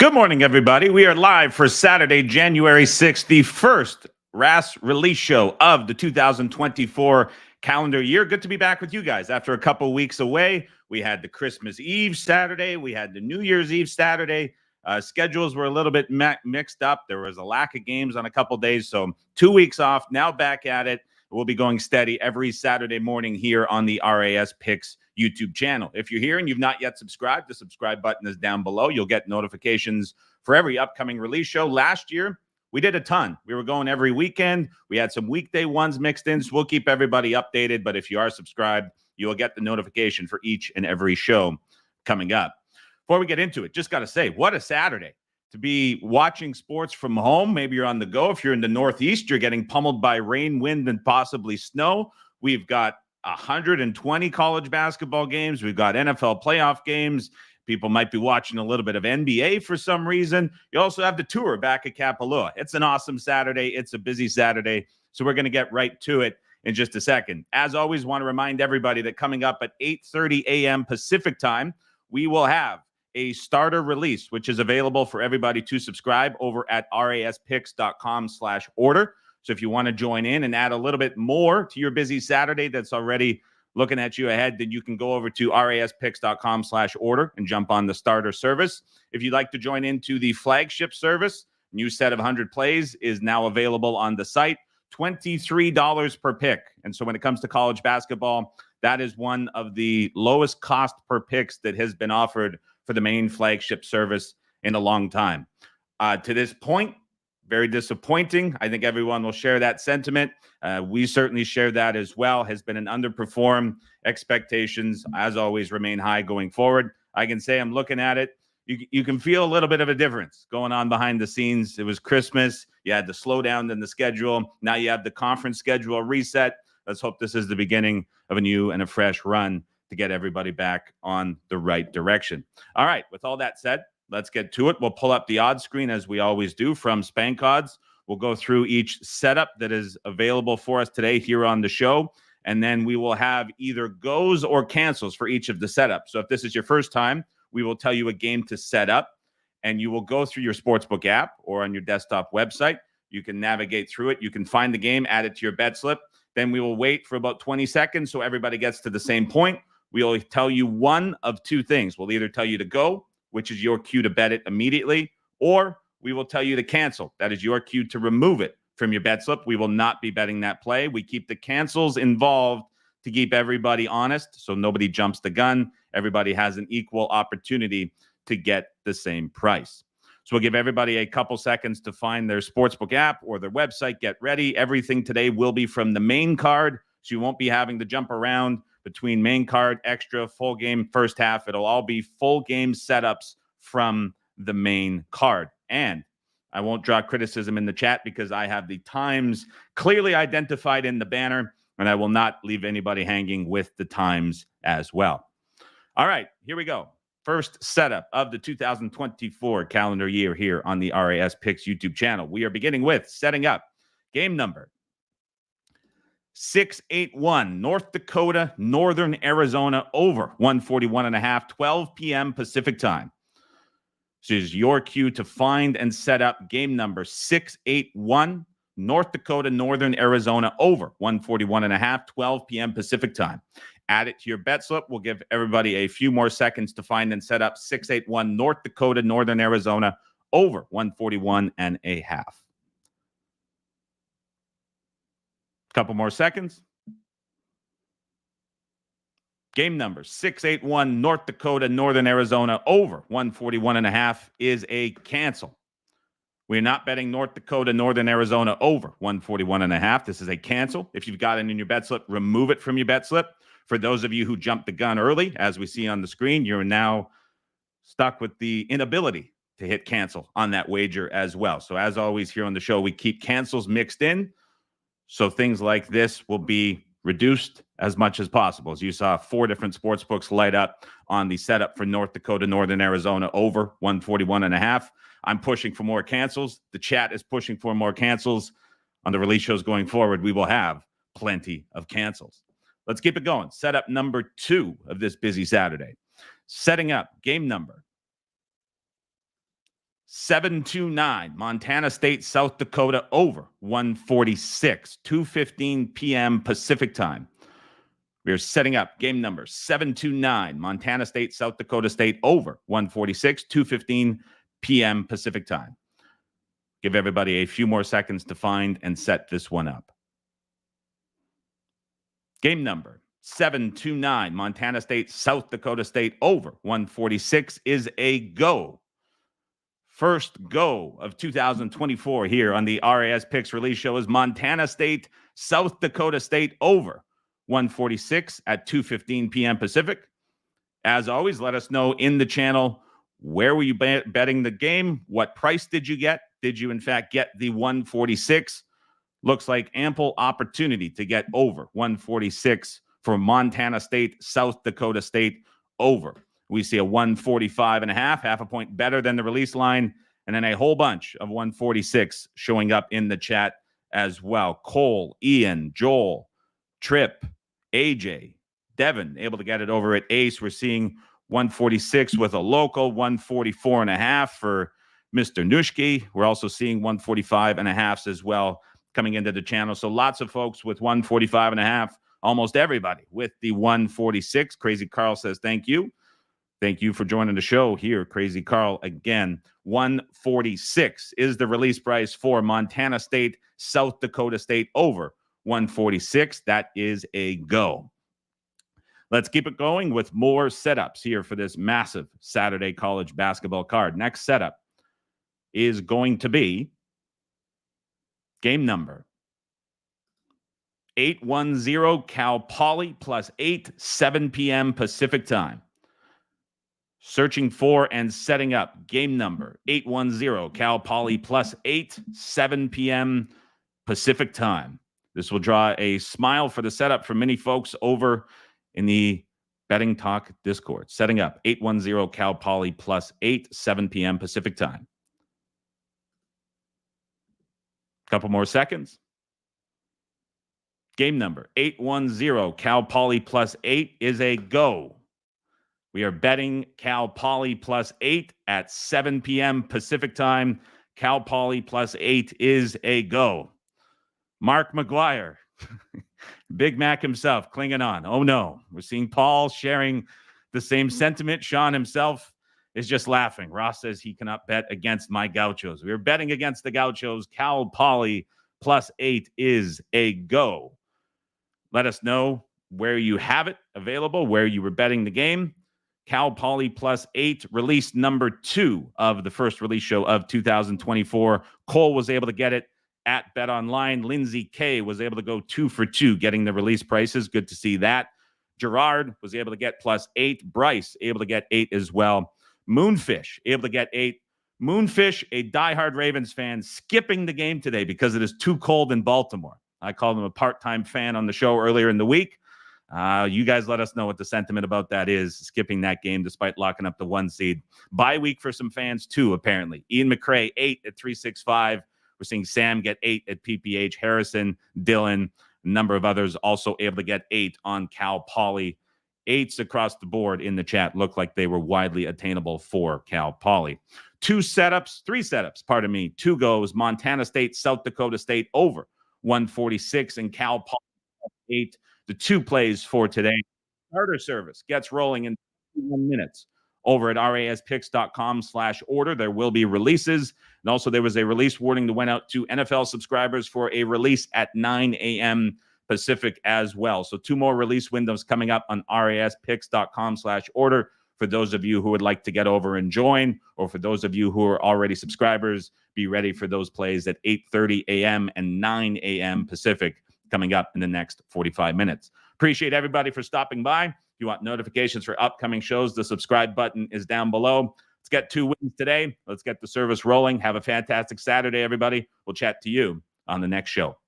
Good morning, everybody. We are live for Saturday, January 6th, the first RAS release show of the 2024 calendar year. Good to be back with you guys after a couple weeks away. We had the Christmas Eve Saturday. We had the New Year's Eve Saturday. Schedules were a little bit mixed up. There was a lack of games on a couple days. So 2 weeks off, now back at it. We'll be going steady every Saturday morning here on the RAS Picks YouTube channel. If you're here and you've not yet subscribed, the subscribe button is down below. You'll get notifications for every upcoming release show. Last year, we did a ton. We were going every weekend. We had some weekday ones mixed in, so we'll keep everybody updated. But if you are subscribed, you will get the notification for each and every show coming up. Before we get into it, just got to say, what a Saturday to be watching sports from home. Maybe you're on the go. If you're in the Northeast, you're getting pummeled by rain, wind, and possibly snow. We've got 120 college basketball games. We've got NFL playoff games. People might be watching a little bit of NBA for some reason. You also have the tour back at Kapalua. It's an awesome Saturday. It's a busy Saturday. So we're going to get right to it in just a second. As always, want to remind everybody that coming up at 8:30 a.m. Pacific time, we will have a starter release, which is available for everybody to subscribe over at raspicks.com/order. So if you want to join in and add a little bit more to your busy Saturday that's already looking at you ahead, then you can go over to raspicks.com/order and jump on the starter service. If you'd like to join into the flagship service, new set of 100 plays is now available on the site, $23 per pick. And so when it comes to college basketball, that is one of the lowest cost per picks that has been offered for the main flagship service in a long time. To this point, very disappointing. I think everyone will share that sentiment. We certainly share that as well. Has been an underperform. Expectations, as always, remain high going forward. I can say I'm looking at it. You can feel a little bit of a difference going on behind the scenes. It was Christmas. You had the slowdown in the schedule. Now you have the conference schedule reset. Let's hope this is the beginning of a new and a fresh run to get everybody back on the right direction. All right, with all that said, let's get to it. We'll pull up the odds screen as we always do from Spank Odds. We'll go through each setup that is available for us today here on the show, and then we will have either goes or cancels for each of the setups. So if this is your first time, we will tell you a game to set up, and you will go through your sportsbook app or on your desktop website. You can navigate through it. You can find the game, add it to your bet slip. Then we will wait for about 20 seconds so everybody gets to the same point. We'll tell you one of two things. We'll either tell you to go, which is your cue to bet it immediately, or we will tell you to cancel. That is your cue to remove it from your bet slip. We will not be betting that play. We keep the cancels involved to keep everybody honest, so nobody jumps the gun. Everybody has an equal opportunity to get the same price. So we'll give everybody a couple seconds to find their sportsbook app or their website. Get ready. Everything today will be from the main card, so you won't be having to jump around between main card, extra, full game, first half. It'll all be full game setups from the main card. And I won't draw criticism in the chat because I have the times clearly identified in the banner, and I will not leave anybody hanging with the times as well. All right, here we go. First setup of the 2024 calendar year here on the RAS Picks YouTube channel. We are beginning with setting up game number 681, North Dakota, Northern Arizona, over 141.5, 12 p.m. Pacific time. So it's your cue to find and set up game number 681, North Dakota, Northern Arizona, over 141.5, 12 p.m. Pacific time. Add it to your bet slip. We'll give everybody a few more seconds to find and set up 681, North Dakota, Northern Arizona, over 141.5. Couple more seconds. Game number 681, North Dakota, Northern Arizona, over 141.5 is a cancel. We're not betting North Dakota, Northern Arizona over 141.5. This is a cancel. If you've got it in your bet slip, remove it from your bet slip. For those of you who jumped the gun early, as we see on the screen, you're now stuck with the inability to hit cancel on that wager as well. So as always here on the show, we keep cancels mixed in. So things like this will be reduced as much as possible. As you saw, 4 different sports books light up on the setup for North Dakota, Northern Arizona over 141.5. I'm pushing for more cancels. The chat is pushing for more cancels. On the release shows going forward, we will have plenty of cancels. Let's keep it going. Setup number 2 of this busy Saturday. Setting up game number 729, Montana State, South Dakota, over 146, 2:15 p.m. Pacific time. We are setting up game number 729, Montana State, South Dakota State, over 146, 2:15 p.m. Pacific time. Give everybody a few more seconds to find and set this one up. Game number 729, Montana State, South Dakota State, over 146 is a go. First go of 2024 here on the RAS Picks Release Show is Montana State, South Dakota State, over 146 at 2:15 p.m. Pacific. As always, let us know in the channel, where were you betting the game? What price did you get? Did you, in fact, get the 146? Looks like ample opportunity to get over 146 for Montana State, South Dakota State, over. We see a 145.5, half a point better than the release line, and then a whole bunch of 146 showing up in the chat as well. Cole, Ian, Joel, Trip, AJ, Devin, able to get it over at Ace. We're seeing 146 with a local, 144.5 for Mr. Nushki. We're also seeing 145.5s as well coming into the channel. So lots of folks with 145.5, almost everybody with the 146. Crazy Carl says thank you. Thank you for joining the show here, Crazy Carl. Again, 146 is the release price for Montana State, South Dakota State, over 146. That is a go. Let's keep it going with more setups here for this massive Saturday college basketball card. Next setup is going to be game number 810, Cal Poly plus 8, 7 p.m. Pacific time. Searching for and setting up game number 810, Cal Poly plus 8, 7 p.m. Pacific time. This will draw a smile for the setup for many folks over in the Betting Talk Discord. Setting up 810, Cal Poly plus 8, 7 p.m. Pacific time. Couple more seconds. Game number 810, Cal Poly plus 8 is a go. We are betting Cal Poly plus 8 at 7 p.m. Pacific time. Cal Poly plus 8 is a go. Mark McGuire, Big Mac himself, clinging on. Oh no, we're seeing Paul sharing the same sentiment. Sean himself is just laughing. Ross says he cannot bet against my Gauchos. We are betting against the Gauchos. Cal Poly plus 8 is a go. Let us know where you have it available, where you were betting the game. Cal Poly plus 8, release number 2 of the first release show of 2024. Cole was able to get it at Bet Online. Lindsay K was able to go 2 for 2, getting the release prices. Good to see that. Gerard was able to get plus 8. Bryce able to get 8 as well. Moonfish able to get 8. Moonfish, a diehard Ravens fan, skipping the game today because it is too cold in Baltimore. I called him a part-time fan on the show earlier in the week. You guys let us know what the sentiment about that is, skipping that game despite locking up the 1 seed. Bye week for some fans too, apparently. Ian McCrae, 8 at 365. We're seeing Sam get 8 at PPH. Harrison, Dylan, a number of others also able to get 8 on Cal Poly. 8s across the board in the chat look like they were widely attainable for Cal Poly. 3 setups, pardon me. 2 goes, Montana State, South Dakota State, over 146, and Cal Poly 8. The 2 plays for today. Starter service gets rolling in 1 minutes over at raspicks.com/order. There will be releases. And also there was a release warning that went out to NFL subscribers for a release at 9 a.m. Pacific as well. So 2 more release windows coming up on raspicks.com/order for those of you who would like to get over and join, or for those of you who are already subscribers, be ready for those plays at 8:30 a.m. and 9 a.m. Pacific coming up in the next 45 minutes. Appreciate everybody for stopping by. If you want notifications for upcoming shows, the subscribe button is down below. Let's get 2 wins today. Let's get the service rolling. Have a fantastic Saturday, everybody. We'll chat to you on the next show.